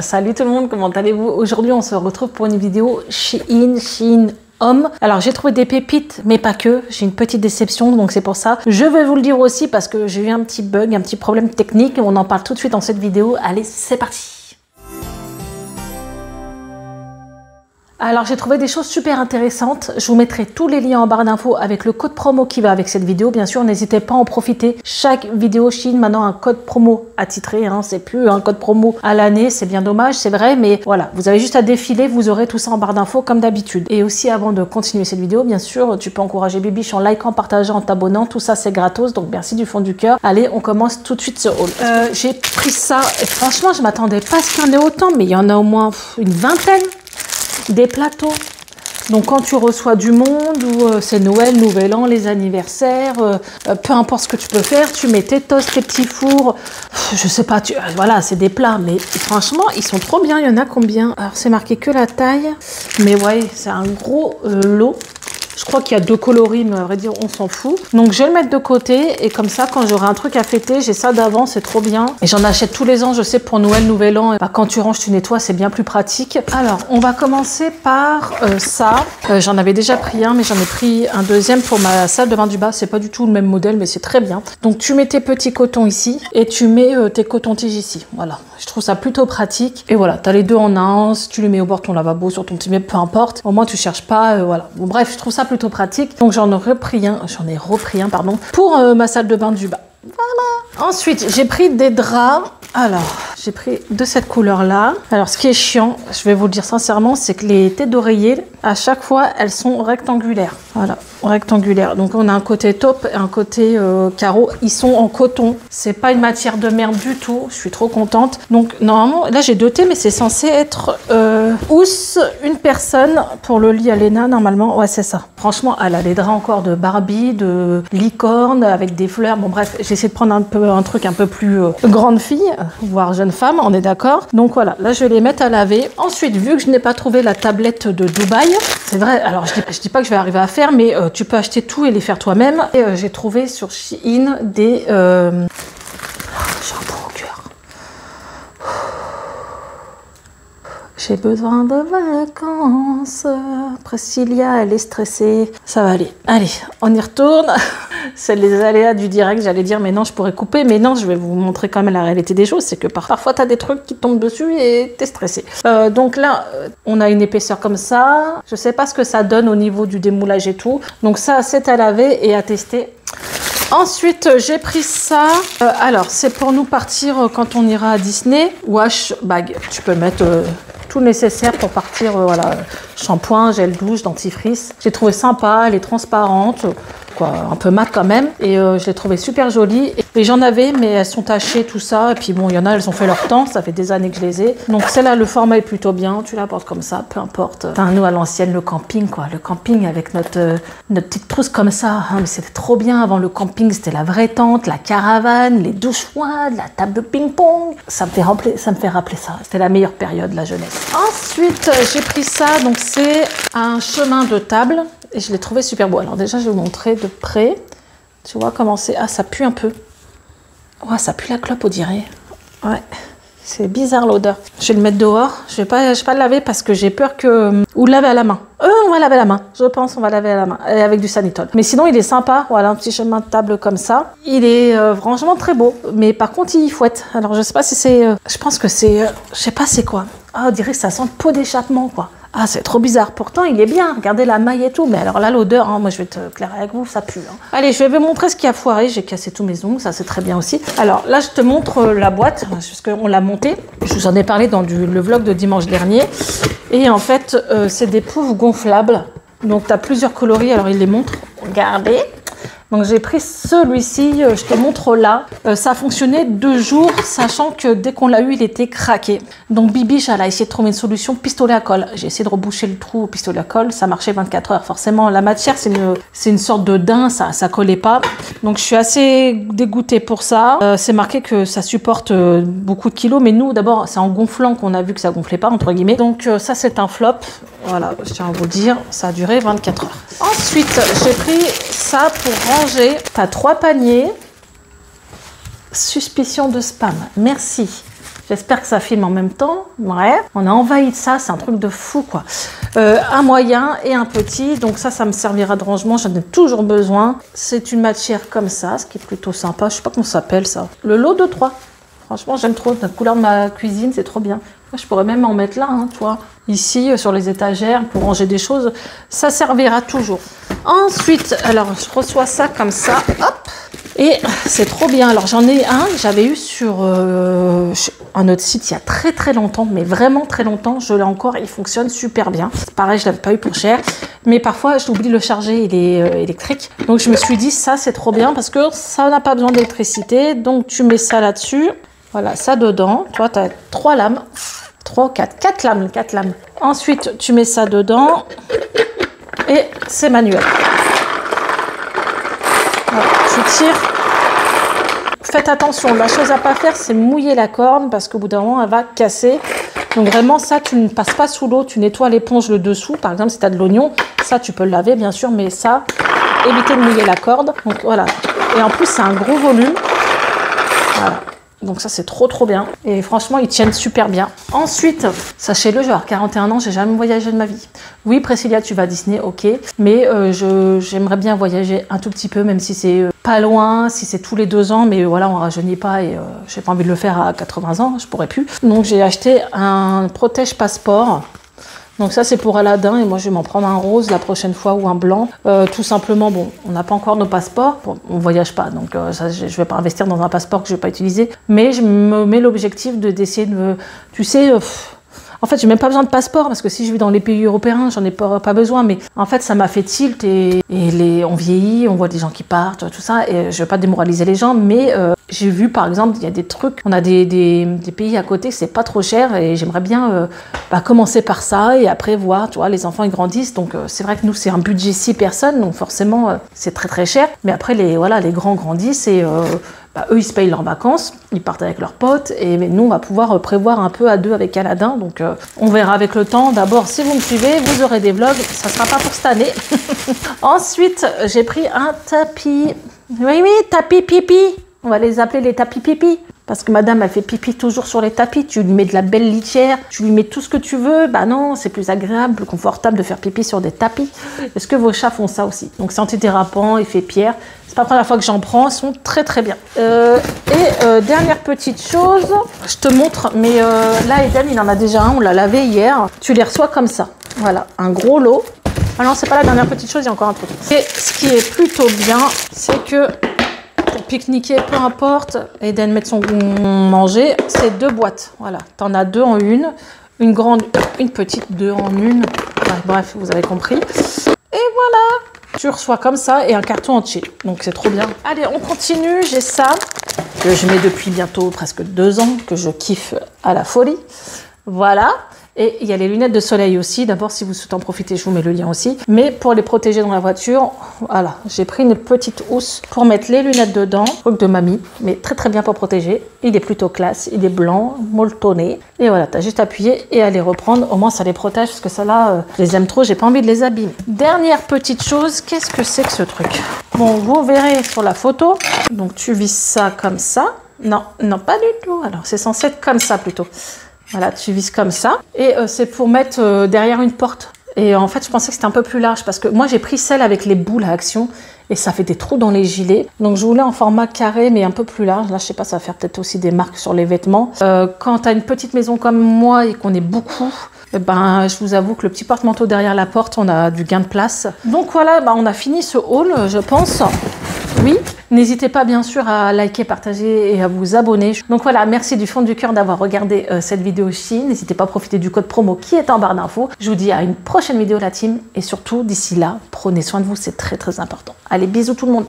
Salut tout le monde, comment allez-vous? Aujourd'hui on se retrouve pour une vidéo Shein Homme. Alors j'ai trouvé des pépites mais pas que, j'ai une petite déception donc c'est pour ça. Je vais vous le dire aussi parce que j'ai eu un petit bug, un petit problème technique et on en parle tout de suite dans cette vidéo. Allez, c'est parti! Alors j'ai trouvé des choses super intéressantes, je vous mettrai tous les liens en barre d'infos avec le code promo qui va avec cette vidéo. Bien sûr, n'hésitez pas à en profiter. Chaque vidéo Shein maintenant un code promo attitré, hein. C'est plus un code promo à l'année, c'est bien dommage, c'est vrai, mais voilà, vous avez juste à défiler, vous aurez tout ça en barre d'infos comme d'habitude. Et aussi avant de continuer cette vidéo, bien sûr, tu peux encourager Bibiche en likant, partageant, en t'abonnant, tout ça c'est gratos, donc merci du fond du cœur. Allez, on commence tout de suite ce haul. J'ai pris ça et franchement je m'attendais pas à ce qu'il y en ait autant, mais il y en a au moins une vingtaine. Des plateaux. Donc quand tu reçois du monde ou c'est Noël, Nouvel An, les anniversaires, peu importe ce que tu peux faire, tu mets tes toasts, tes petits fours, je sais pas, voilà, c'est des plats, mais franchement, ils sont trop bien. Il y en a combien? Alors c'est marqué que la taille, mais ouais, c'est un gros lot. Je crois qu'il y a 2 coloris, mais à vrai dire, on s'en fout. Donc, je vais le mettre de côté. Et comme ça, quand j'aurai un truc à fêter, j'ai ça d'avant, c'est trop bien. Et j'en achète tous les ans, je sais, pour Noël, Nouvel An. Et bah, quand tu ranges, tu nettoies, c'est bien plus pratique. Alors, on va commencer par ça. J'en avais déjà pris un, mais j'en ai pris un deuxième pour ma salle de bain du bas. C'est pas du tout le même modèle, mais c'est très bien. Donc, tu mets tes petits cotons ici. Et tu mets tes cotons-tiges ici. Voilà. Je trouve ça plutôt pratique. Et voilà, tu as les deux en un. Si tu les mets au bord de ton lavabo, sur ton petit meuble, peu importe. Au moins, tu cherches pas. Voilà. Bon, bref, je trouve ça plutôt pratique. Donc j'en ai repris un, pardon, pour ma salle de bain du bas. Voilà. Ensuite, j'ai pris des draps. Alors, j'ai pris de cette couleur-là. Alors, ce qui est chiant, je vais vous le dire sincèrement, c'est que les têtes d'oreiller, à chaque fois, elles sont rectangulaires. Voilà, rectangulaires. Donc, on a un côté taupe et un côté carreau. Ils sont en coton. C'est pas une matière de merde du tout. Je suis trop contente. Donc, normalement, là, j'ai 2 thés, mais c'est censé être housse, une personne pour le lit à Léna, normalement. Ouais, c'est ça. Franchement, elle a les draps encore de Barbie, de licorne, avec des fleurs. Bon, bref, j'ai essayé de prendre un truc un peu plus grande fille, voire jeune femme, on est d'accord. Donc voilà, là je vais les mettre à laver. Ensuite, vu que je n'ai pas trouvé la tablette de Dubaï, c'est vrai, alors je dis pas que je vais arriver à faire, mais tu peux acheter tout et les faire toi-même. Et j'ai trouvé sur Shein des... j'ai un point au cœur. J'ai besoin de vacances. Priscilla, elle est stressée. Ça va aller. Allez, on y retourne. C'est les aléas du direct, j'allais dire, mais non, je pourrais couper. Mais non, je vais vous montrer quand même la réalité des choses. C'est que parfois, tu as des trucs qui tombent dessus et tu es stressé. Donc là, on a une épaisseur comme ça. Je sais pas ce que ça donne au niveau du démoulage et tout. Donc ça, c'est à laver et à tester. Ensuite, j'ai pris ça. Alors, c'est pour nous partir quand on ira à Disney. Wash bag. Tu peux mettre tout le nécessaire pour partir. Voilà, shampoing, gel douche, dentifrice. J'ai trouvé sympa. Elle est transparente. Quoi, un peu mat quand même. Et je l'ai trouvé super jolie. Et j'en avais, mais elles sont tachées, tout ça. Et puis bon, il y en a, elles ont fait leur temps. Ça fait des années que je les ai. Donc celle-là, le format est plutôt bien. Tu la portes comme ça, peu importe. Enfin, nous, à l'ancienne, le camping, quoi. Le camping avec notre petite trousse comme ça. Hein, mais c'était trop bien. Avant le camping, c'était la vraie tente, la caravane, les douches froides, la table de ping-pong. Ça me fait rappeler ça. C'était la meilleure période de la jeunesse. Ensuite, j'ai pris ça. Donc c'est un chemin de table. Et je l'ai trouvé super beau. Alors déjà, je vais vous montrer de près. Tu vois comment c'est... Ah, ça pue un peu. Ouais, ça pue la clope, on dirait. Ouais, c'est bizarre l'odeur. Je vais le mettre dehors. Je vais pas le laver parce que j'ai peur que... Ou laver à la main. On va laver à la main. Je pense on va laver à la main. Et avec du Sanitol. Mais sinon, il est sympa. Voilà, un petit chemin de table comme ça. Il est franchement très beau. Mais par contre, il fouette. Alors, je sais pas si c'est... je pense que c'est... je sais pas c'est quoi. Ah, on dirait que ça sent peau d'échappement, quoi. Ah, c'est trop bizarre. Pourtant, il est bien. Regardez la maille et tout. Mais alors là, l'odeur, hein, moi, je vais te clair avec vous, ça pue. Hein. Allez, je vais vous montrer ce qui a foiré. J'ai cassé tous mes ongles. Ça, c'est très bien aussi. Alors là, je te montre la boîte. Parce qu'on l'a montée. Je vous en ai parlé dans le vlog de dimanche dernier. Et en fait, c'est des poufs gonflables. Donc, tu as plusieurs coloris. Alors, il les montre. Regardez. Donc j'ai pris celui-ci, je te montre là. Ça a fonctionné 2 jours, sachant que dès qu'on l'a eu, il était craqué. Donc Bibiche, elle a essayé de trouver une solution pistolet à colle. J'ai essayé de reboucher le trou au pistolet à colle, ça marchait 24 heures. Forcément, la matière, c'est une sorte de daim, ça collait pas. Donc je suis assez dégoûtée pour ça. C'est marqué que ça supporte beaucoup de kilos, mais nous, d'abord, c'est en gonflant qu'on a vu que ça gonflait pas, entre guillemets. Donc ça, c'est un flop. Voilà, je tiens à vous le dire, ça a duré 24 heures. Ensuite, j'ai pris ça pour ranger. T'as 3 paniers. Suspicion de spam. Merci. J'espère que ça filme en même temps. Ouais, on a envahi de ça, c'est un truc de fou quoi. Un moyen et un petit, donc ça me servira de rangement, j'en ai toujours besoin. C'est une matière comme ça, ce qui est plutôt sympa. Je sais pas comment ça s'appelle ça. Le lot de 3. Franchement, j'aime trop la couleur de ma cuisine, c'est trop bien. Moi, je pourrais même en mettre là, hein, tu vois. Ici, sur les étagères, pour ranger des choses. Ça servira toujours. Ensuite, alors, je reçois ça comme ça. Hop. Et c'est trop bien. Alors, j'en ai un que j'avais eu sur un autre site il y a très très longtemps, mais vraiment très longtemps. Je l'ai encore, il fonctionne super bien. Pareil, je ne l'avais pas eu pour cher. Mais parfois, j'oublie de le charger, il est électrique. Donc, je me suis dit, ça, c'est trop bien parce que ça n'a pas besoin d'électricité. Donc, tu mets ça là-dessus. Voilà, ça dedans. Toi, tu as 3 lames. 3 ou 4. 4 lames, 4 lames. Ensuite, tu mets ça dedans. Et c'est manuel. Voilà, tu tires. Faites attention. La chose à pas faire, c'est mouiller la corde parce qu'au bout d'un moment, elle va casser. Donc vraiment, ça, tu ne passes pas sous l'eau. Tu nettoies l'éponge le dessous. Par exemple, si tu as de l'oignon, ça, tu peux le laver, bien sûr. Mais ça, évitez de mouiller la corde. Donc voilà. Et en plus, c'est un gros volume. Voilà. Donc ça, c'est trop trop bien. Et franchement, ils tiennent super bien. Ensuite, sachez-le, je vais avoir 41 ans, j'ai jamais voyagé de ma vie. Oui, Priscilla, tu vas à Disney, ok. Mais j'aimerais bien voyager un tout petit peu, même si c'est pas loin, si c'est tous les 2 ans. Mais voilà, on rajeunit pas et j'ai pas envie de le faire à 80 ans, je pourrais plus. Donc j'ai acheté un protège passeport. Donc ça c'est pour Aladdin et moi je vais m'en prendre un rose la prochaine fois ou un blanc. Tout simplement, bon, on n'a pas encore nos passeports, bon, on voyage pas, donc ça, je vais pas investir dans un passeport que je vais pas utiliser. Mais je me mets l'objectif d'essayer de me... Tu sais... En fait, j'ai même pas besoin de passeport parce que si je vais dans les pays européens, j'en ai pas besoin. Mais en fait, ça m'a fait tilt et on vieillit, on voit des gens qui partent, tout ça. Et je veux pas démoraliser les gens, mais j'ai vu par exemple, il y a des trucs, on a des pays à côté, c'est pas trop cher et j'aimerais bien commencer par ça et après voir, tu vois, les enfants ils grandissent. Donc c'est vrai que nous c'est un budget 6 personnes, donc forcément c'est très très cher. Mais après les grands grandissent et eux, ils se payent leurs vacances, ils partent avec leurs potes, et nous, on va pouvoir prévoir un peu à 2 avec Aladdin. Donc, on verra avec le temps. D'abord, si vous me suivez, vous aurez des vlogs. Ça ne sera pas pour cette année. Ensuite, j'ai pris un tapis. Oui, tapis pipi. On va les appeler les tapis pipi. Parce que madame, elle fait pipi toujours sur les tapis. Tu lui mets de la belle litière, tu lui mets tout ce que tu veux. Bah non, c'est plus agréable, plus confortable de faire pipi sur des tapis. Est-ce que vos chats font ça aussi? Donc c'est antidérapant, effet pierre. C'est pas la première fois que j'en prends, ils sont très très bien. Dernière petite chose, je te montre, mais là Eden, il en a déjà un, on l'a lavé hier. Tu les reçois comme ça. Voilà, un gros lot. Ah non, c'est pas la dernière petite chose, il y a encore un truc. Et ce qui est plutôt bien, c'est que pour pique-niquer, peu importe, Eden mettre son manger, c'est 2 boîtes. Voilà, t'en as 2 en une grande, une petite 2 en une. Enfin, bref, vous avez compris. Et voilà, tu reçois comme ça et un carton entier. Donc c'est trop bien. Allez, on continue. J'ai ça que je mets depuis bientôt presque 2 ans, que je kiffe à la folie. Voilà. Et il y a les lunettes de soleil aussi. D'abord, si vous souhaitez en profiter, je vous mets le lien aussi. Mais pour les protéger dans la voiture, voilà, j'ai pris une petite housse pour mettre les lunettes dedans. Truc de mamie, mais très très bien pour protéger. Il est plutôt classe, il est blanc, molletonné. Et voilà, tu as juste appuyé et à les reprendre. Au moins, ça les protège parce que ça là, je les aime trop, j'ai pas envie de les abîmer. Dernière petite chose, qu'est-ce que c'est que ce truc? Bon, vous verrez sur la photo. Donc, tu visses ça comme ça. Non, non, pas du tout. Alors, c'est censé être comme ça plutôt. Voilà, tu vises comme ça. Et c'est pour mettre derrière une porte. Et en fait, je pensais que c'était un peu plus large parce que moi, j'ai pris celle avec les boules à action et ça fait des trous dans les gilets. Donc, je voulais en format carré, mais un peu plus large. Là, je sais pas, ça va faire peut-être aussi des marques sur les vêtements. Quand tu as une petite maison comme moi et qu'on est beaucoup, je vous avoue que le petit porte-manteau derrière la porte, on a du gain de place. Donc voilà, on a fini ce haul, je pense. Oui, n'hésitez pas bien sûr à liker, partager et à vous abonner. Donc voilà, merci du fond du cœur d'avoir regardé cette vidéo ci. N'hésitez pas à profiter du code promo qui est en barre d'infos. Je vous dis à une prochaine vidéo la team et surtout d'ici là, prenez soin de vous, c'est très très important. Allez, bisous tout le monde.